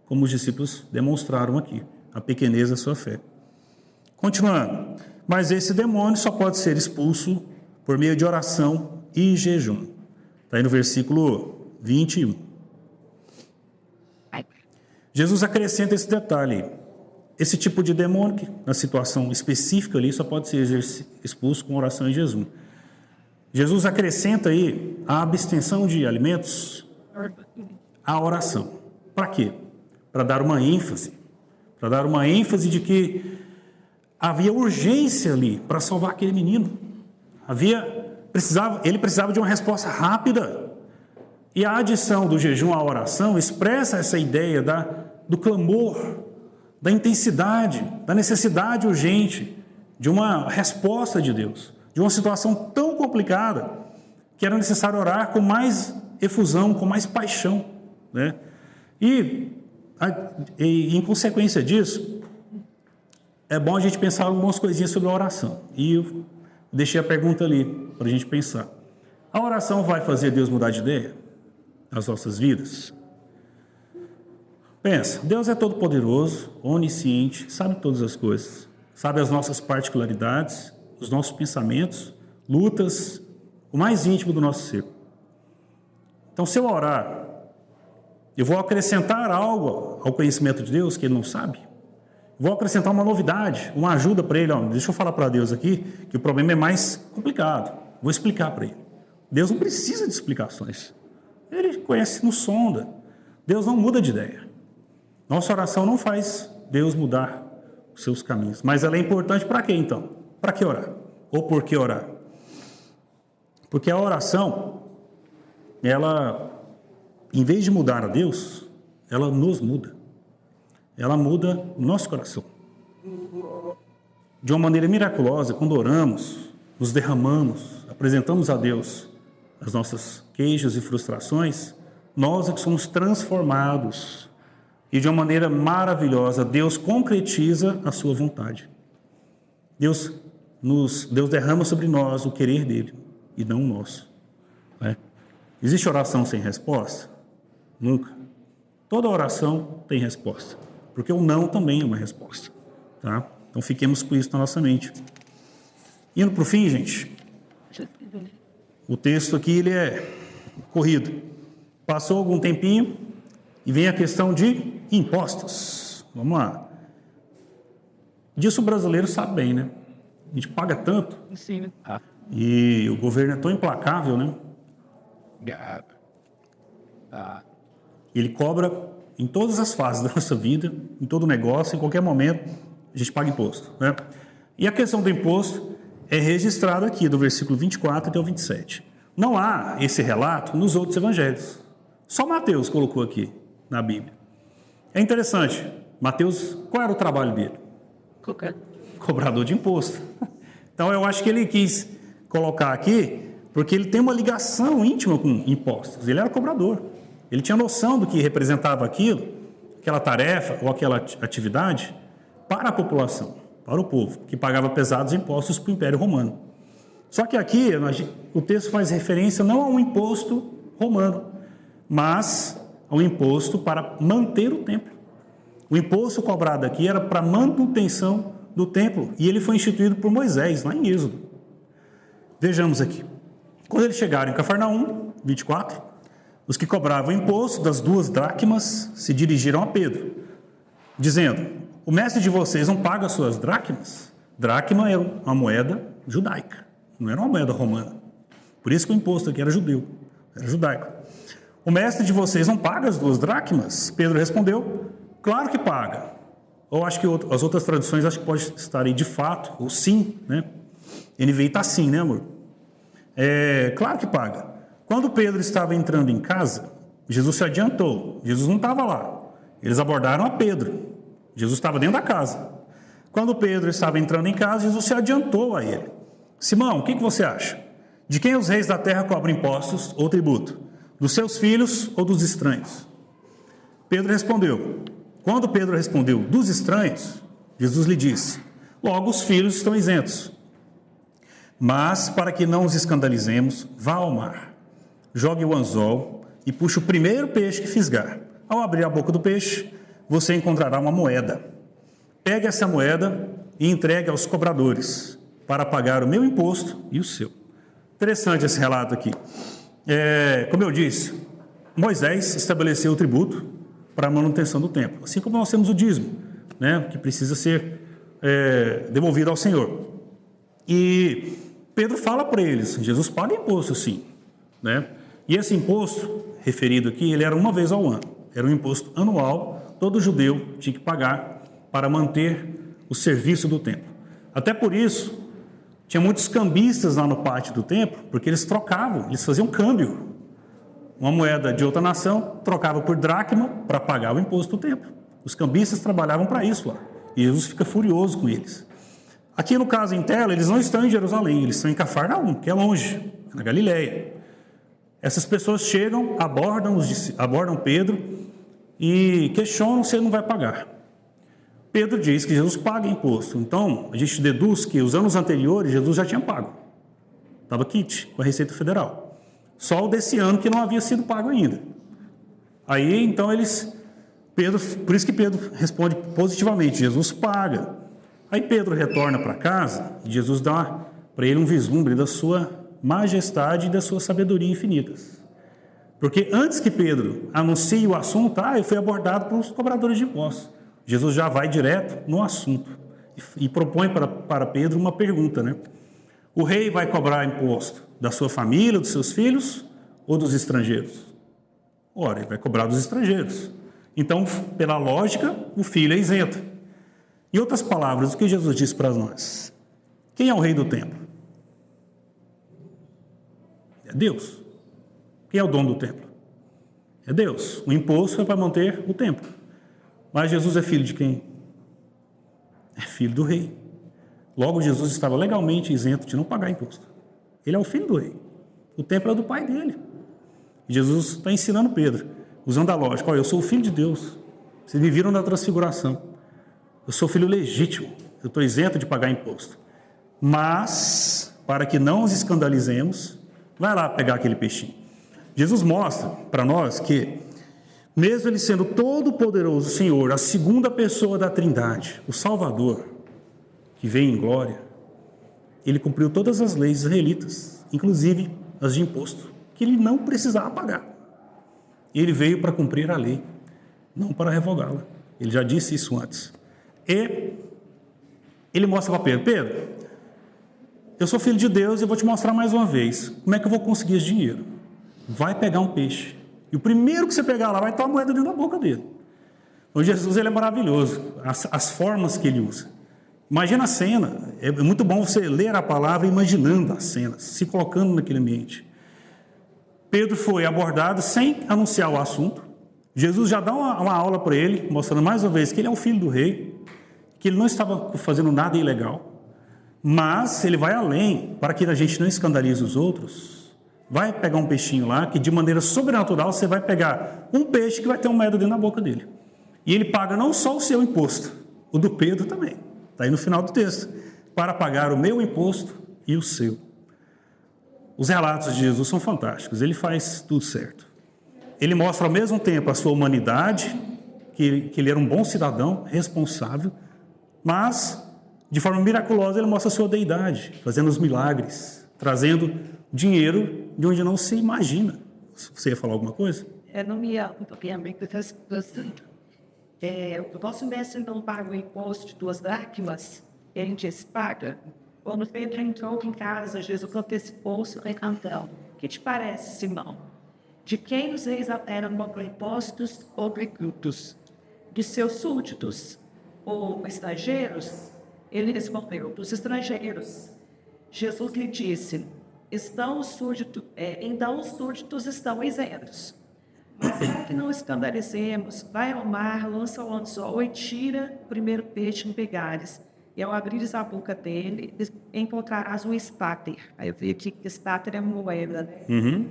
como os discípulos demonstraram aqui, a pequenez da sua fé. Continuando, mas esse demônio só pode ser expulso por meio de oração e jejum. Está aí no versículo 21. Jesus acrescenta esse detalhe. Esse tipo de demônio, que na situação específica ali, só pode ser expulso com oração em jejum. Jesus acrescenta aí a abstenção de alimentos à oração. Para quê? Para dar uma ênfase. Para dar uma ênfase de que havia urgência ali para salvar aquele menino. Ele precisava de uma resposta rápida. E a adição do jejum à oração expressa essa ideia do clamor, da intensidade, da necessidade urgente de uma resposta de Deus, de uma situação tão complicada que era necessário orar com mais efusão, com mais paixão, né? E em consequência disso, é bom a gente pensar algumas coisinhas sobre a oração. E eu deixei a pergunta ali para a gente pensar. A oração vai fazer Deus mudar de ideia nas nossas vidas? Pensa, Deus é todo poderoso, onisciente, sabe todas as coisas, sabe as nossas particularidades, os nossos pensamentos, lutas, o mais íntimo do nosso ser. Então, se eu orar, eu vou acrescentar algo ao conhecimento de Deus que Ele não sabe? Vou acrescentar uma novidade, uma ajuda para Ele. Ó, deixa eu falar para Deus aqui que o problema é mais complicado. Vou explicar para Ele. Deus não precisa de explicações. Ele conhece, nos sonda. Deus não muda de ideia. Nossa oração não faz Deus mudar os seus caminhos. Mas ela é importante para quê, então? Para que orar? Ou por que orar? Porque a oração, ela, em vez de mudar a Deus, ela nos muda. Ela muda o nosso coração. De uma maneira miraculosa, quando oramos, nos derramamos, apresentamos a Deus as nossas queixas e frustrações, nós é que somos transformados. E de uma maneira maravilhosa, Deus concretiza a sua vontade. Deus derrama sobre nós o querer dele e não o nosso. Né? Existe oração sem resposta? Nunca. Toda oração tem resposta, porque o não também é uma resposta. Tá? Então fiquemos com isso na nossa mente. Indo para o fim, gente, o texto aqui ele é corrido. Passou algum tempinho e vem a questão de impostos. Vamos lá. Disso o brasileiro sabe bem, né? A gente paga tanto. Sim. E o governo é tão implacável, né? Ele cobra em todas as fases da nossa vida, em todo negócio, em qualquer momento, a gente paga imposto, né? E a questão do imposto é registrada aqui, do versículo 24 até o 27. Não há esse relato nos outros evangelhos. Só Mateus colocou aqui na Bíblia. É interessante. Mateus, qual era o trabalho dele? Cobrador de imposto. Então, eu acho que ele quis colocar aqui porque ele tem uma ligação íntima com impostos. Ele era cobrador. Ele tinha noção do que representava aquilo, aquela tarefa ou aquela atividade para a população, para o povo, que pagava pesados impostos para o Império Romano. Só que aqui o texto faz referência não a um imposto romano, mas a um imposto para manter o templo. O imposto cobrado aqui era para manutenção do templo e ele foi instituído por Moisés, lá em Êxodo. Vejamos aqui. Quando eles chegaram em Cafarnaum, 24, os que cobravam o imposto das 2 dracmas se dirigiram a Pedro, dizendo: o mestre de vocês não paga as suas dracmas? Dracma era uma moeda judaica, não era uma moeda romana. Por isso que o imposto aqui era judeu, era judaico. O mestre de vocês não paga as 2 dracmas? Pedro respondeu: claro que paga. Ou acho que as outras traduções acho que pode estar aí de fato, ou sim, né? NVI está sim, né, amor? Claro que paga. Quando Pedro estava entrando em casa, Jesus se adiantou. Jesus não estava lá. Eles abordaram a Pedro. Jesus estava dentro da casa. Quando Pedro estava entrando em casa, Jesus se adiantou a ele. Simão, o que você acha? De quem os reis da terra cobram impostos ou tributo? Dos seus filhos ou dos estranhos? Pedro respondeu. Quando Pedro respondeu dos estranhos, Jesus lhe disse: logo os filhos estão isentos. Mas, para que não os escandalizemos, vá ao mar, jogue o anzol e puxe o primeiro peixe que fisgar. Ao abrir a boca do peixe, você encontrará uma moeda. Pegue essa moeda e entregue aos cobradores, para pagar o meu imposto e o seu. Interessante esse relato aqui. Como eu disse, Moisés estabeleceu o tributo para a manutenção do templo. Assim como nós temos o dízimo, né, que precisa ser devolvido ao Senhor. E Pedro fala para eles, Jesus paga imposto sim, né? E esse imposto referido aqui, ele era uma vez ao ano. Era um imposto anual, todo judeu tinha que pagar para manter o serviço do templo. Até por isso, tinha muitos cambistas lá no pátio do templo, porque eles trocavam, eles faziam câmbio. Uma moeda de outra nação trocava por dracma para pagar o imposto do templo. Os cambistas trabalhavam para isso lá. E Jesus fica furioso com eles. Aqui no caso em tela, eles não estão em Jerusalém, eles estão em Cafarnaum, que é longe, na Galileia. Essas pessoas chegam, abordam Pedro e questionam se ele não vai pagar. Pedro diz que Jesus paga imposto. Então, a gente deduz que os anos anteriores, Jesus já tinha pago. Estava quite com a Receita Federal. Só o desse ano que não havia sido pago ainda. Aí, então, por isso que Pedro responde positivamente, Jesus paga. Aí Pedro retorna para casa e Jesus dá para ele um vislumbre da sua majestade e da sua sabedoria infinitas. Porque antes que Pedro anuncie o assunto, eu fui abordado pelos cobradores de impostos. Jesus já vai direto no assunto e propõe para Pedro uma pergunta, né? O rei vai cobrar imposto da sua família, dos seus filhos ou dos estrangeiros? Ora, ele vai cobrar dos estrangeiros. Então, pela lógica, o filho é isento. Em outras palavras, o que Jesus diz para nós? Quem é o rei do templo? É Deus. Quem é o dono do templo? É Deus. O imposto é para manter o templo. Mas Jesus é filho de quem? É filho do rei. Logo, Jesus estava legalmente isento de não pagar imposto. Ele é o filho do rei. O templo é do pai dele. E Jesus está ensinando Pedro, usando a lógica. Olha, eu sou o filho de Deus. Vocês me viram na transfiguração. Eu sou filho legítimo. Eu estou isento de pagar imposto. Mas, para que não os escandalizemos, vai lá pegar aquele peixinho. Jesus mostra para nós que, mesmo ele sendo todo-poderoso Senhor, a segunda pessoa da Trindade, o Salvador, que vem em glória, ele cumpriu todas as leis israelitas, inclusive as de imposto, que ele não precisava pagar. Ele veio para cumprir a lei, não para revogá-la. Ele já disse isso antes. E ele mostra para Pedro, eu sou filho de Deus e eu vou te mostrar mais uma vez como é que eu vou conseguir esse dinheiro. Vai pegar um peixe. E o primeiro que você pegar lá vai estar uma moeda dentro da boca dele. O Jesus, ele é maravilhoso. As formas que ele usa. Imagina a cena. É muito bom você ler a palavra imaginando as cenas, se colocando naquele ambiente. Pedro foi abordado sem anunciar o assunto. Jesus já dá uma aula para ele, mostrando mais uma vez que ele é o filho do rei, que ele não estava fazendo nada ilegal. Mas ele vai além, para que a gente não escandalize os outros. Vai pegar um peixinho lá, que de maneira sobrenatural você vai pegar um peixe que vai ter uma moeda dentro da boca dele. E ele paga não só o seu imposto, o do Pedro também. Está aí no final do texto. Para pagar o meu imposto e o seu. Os relatos de Jesus são fantásticos. Ele faz tudo certo. Ele mostra ao mesmo tempo a sua humanidade, que ele era um bom cidadão, responsável, mas, de forma miraculosa, ele mostra a sua deidade, fazendo os milagres, trazendo dinheiro de onde não se imagina. Você ia falar alguma coisa? Não me o nosso mestre não paga o imposto de 2 dracmas, ele disse, paga. Quando Pedro entrou em casa, Jesus antecipou-se recantando. O que te parece, Simão? De quem os reis eram contra impostos ou tributos? De seus súditos ou estrangeiros? Ele respondeu, dos estrangeiros. Jesus lhe disse, então os súditos estão isentos. Mas para que não escandalicemos, vai ao mar, lança o anzol e tira o primeiro peixe que pegares. E ao abrires a boca dele, encontrarás um espáter. Aí eu vi aqui que espáter é moeda, né? Uhum.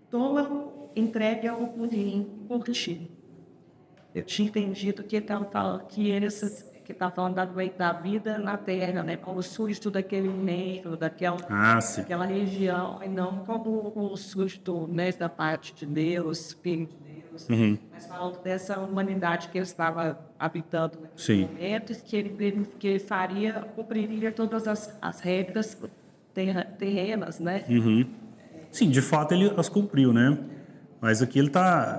Toma, entregue ao pudim por ti. Eu tinha entendido que ele estava falando que está falando da vida na terra, né? Como súdito daquele meio, daquela região, e não como o súdito, né, da parte de Deus, filho de Deus, mas falando dessa humanidade que ele estava habitando naquele momento, que ele cumpriria todas as regras terrenas, né? Sim, de fato ele as cumpriu, né? Mas aqui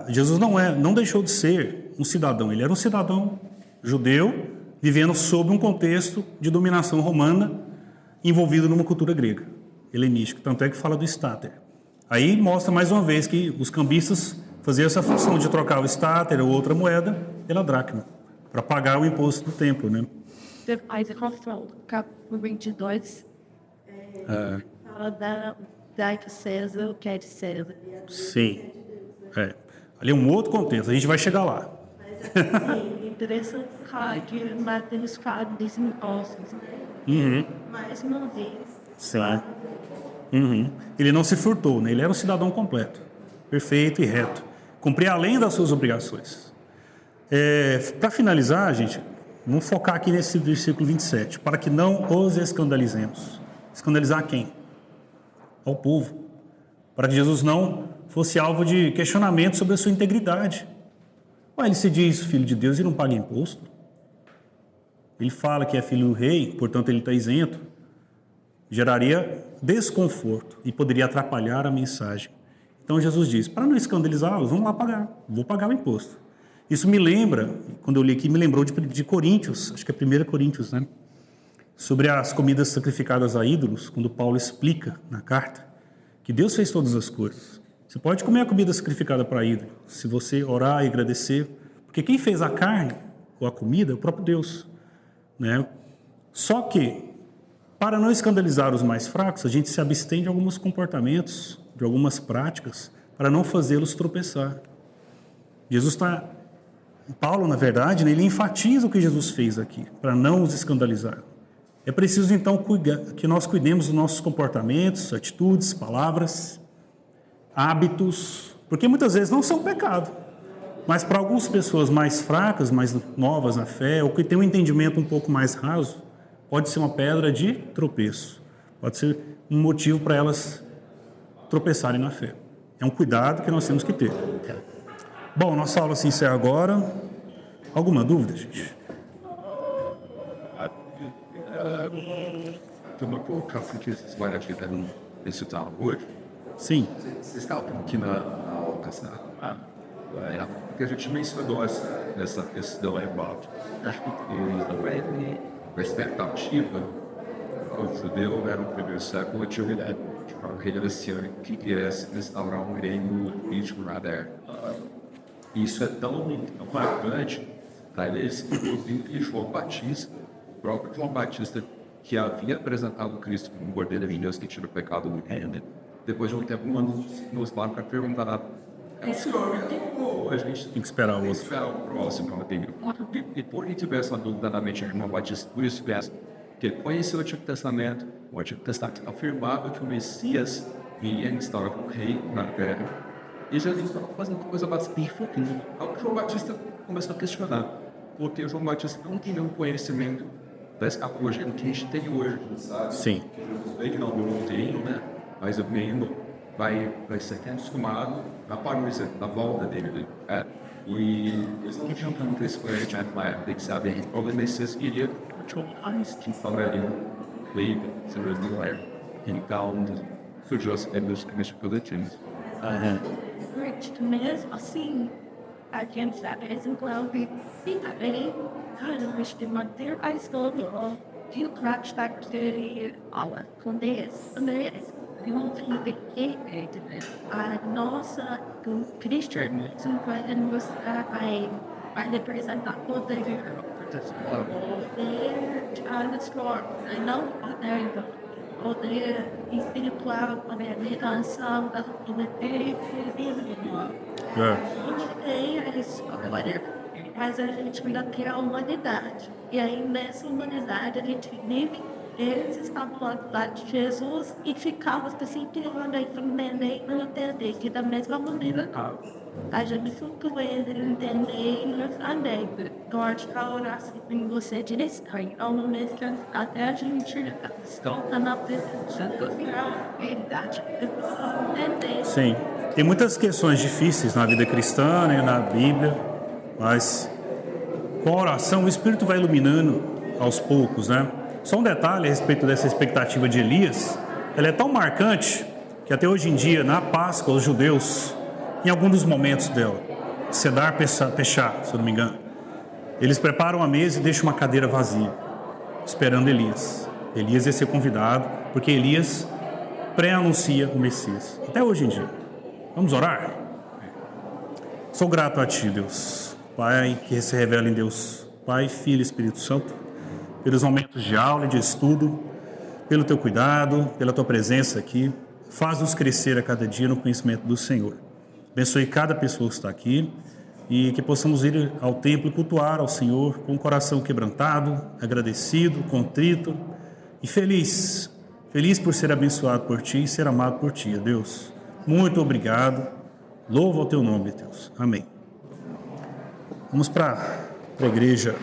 Jesus não deixou de ser um cidadão. Ele era um cidadão judeu, vivendo sob um contexto de dominação romana, envolvido numa cultura grega, helenística. Tanto é que fala do estáter. Aí mostra mais uma vez que os cambistas faziam essa função de trocar o estáter ou outra moeda pela dracma, para pagar o imposto do templo, né? Depois, capítulo 22, fala da que César, o que é de César. Sim. Ali é um outro contexto, a gente vai chegar lá. Sim, interessante que Mateus fala desses impostos. Mais uma vez. Sim. Ele não se furtou, né? Ele era um cidadão completo, perfeito e reto. Cumpria além das suas obrigações. Para finalizar, gente, vamos focar aqui nesse versículo 27. Para que não os escandalizemos. Escandalizar quem? Ao povo. Para que Jesus não fosse alvo de questionamento sobre a sua integridade. Ele se diz filho de Deus e não paga imposto. Ele fala que é filho do rei, portanto ele está isento. Geraria desconforto e poderia atrapalhar a mensagem. Então Jesus diz, para não escandalizá-los, vamos lá pagar. Vou pagar o imposto. Isso me lembra, quando eu li aqui, me lembrou de Coríntios, acho que é 1 Coríntios, né? Sobre as comidas sacrificadas a ídolos, quando Paulo explica na carta que Deus fez todas as coisas. Você pode comer a comida sacrificada para ídolo, se você orar e agradecer, porque quem fez a carne ou a comida é o próprio Deus, né? Só que, para não escandalizar os mais fracos, a gente se abstém de alguns comportamentos, de algumas práticas, para não fazê-los tropeçar. Paulo, na verdade, ele enfatiza o que Jesus fez aqui, para não os escandalizar. É preciso, então, que nós cuidemos dos nossos comportamentos, atitudes, palavras, hábitos, porque muitas vezes não são pecado, mas para algumas pessoas mais fracas, mais novas na fé, ou que têm um entendimento um pouco mais raso, pode ser uma pedra de tropeço, pode ser um motivo para elas tropeçarem na fé. É um cuidado que nós temos que ter. Bom, nossa aula se encerra agora. Alguma dúvida, gente? Uma pouca que vocês vão acreditar nesse tal hoje. Sim. Vocês estavam aqui na aula passada. Porque a gente mencionou essa questão aí, Bob. Acho que a expectativa do judeu era no primeiro século de uma reinação que quisesse instaurar um reino político na terra. Isso é tão marcante para eles, inclusive João Batista, o próprio João Batista, que havia apresentado Cristo como um cordeiro de Deus que tira o pecado do reino. Depois de um tempo, nos marca perguntar: a gente tem que esperar o outro. Esperar o próximo. E por que tiver essa dúvida na mente de João Batista, por isso peço que ele conheceu o Antigo Testamento afirmava que o Messias iria instaurar um rei na terra. E Jesus estava fazendo coisa bastante fofinha. Aí o João Batista começou a questionar, porque o João Batista não tinha um conhecimento da escatologia que a gente tem hoje, sabe? Sim. Que não tem, né? Mas o reino vai ser transformado na parousia, na volta dele. E eles não tinham tanto esse conhecimento na época, que sabe? O Messias queria que falariam livre sobre as mulheres. Então, surgiu as ideias coletivas. Mesmo assim, a gente já desenvolve e também mas de manter a escola de o prática de aula com eles, não tem que a nossa cristianismo vai mostrar, vai representar poder transforma, não poder espiritual, poder de redenção, poder tem a história, mas a gente ainda tem a humanidade. E aí, nessa humanidade, a gente vive, eles estavam falando lá de Jesus e ficavam assim, tirando aí para entender e não entender, que da mesma maneira, a gente flutua entre entender e não entender. Então, acho que a oração em você direção, então, no mês que até a gente está na presença da verdade, entender. Sim. Tem muitas questões difíceis na vida cristã, né, na Bíblia, mas com a oração o Espírito vai iluminando aos poucos, né? Só um detalhe a respeito dessa expectativa de Elias, ela é tão marcante que até hoje em dia, na Páscoa, os judeus em algum dos momentos dela. Cedar, Pechá, se eu não me engano. Eles preparam a mesa e deixam uma cadeira vazia, esperando Elias. Elias ia ser convidado, porque Elias pré-anuncia o Messias. Até hoje em dia. Vamos orar? Sou grato a Ti, Deus. Pai, que se revela em Deus, Pai, Filho e Espírito Santo, pelos momentos de aula e de estudo, pelo Teu cuidado, pela Tua presença aqui. Faz-nos crescer a cada dia no conhecimento do Senhor. Abençoe cada pessoa que está aqui e que possamos ir ao templo e cultuar ao Senhor com o coração quebrantado, agradecido, contrito e feliz. Feliz por ser abençoado por Ti e ser amado por Ti, Deus. Muito obrigado. Louvo ao Teu nome, Deus. Amém. Vamos para a igreja.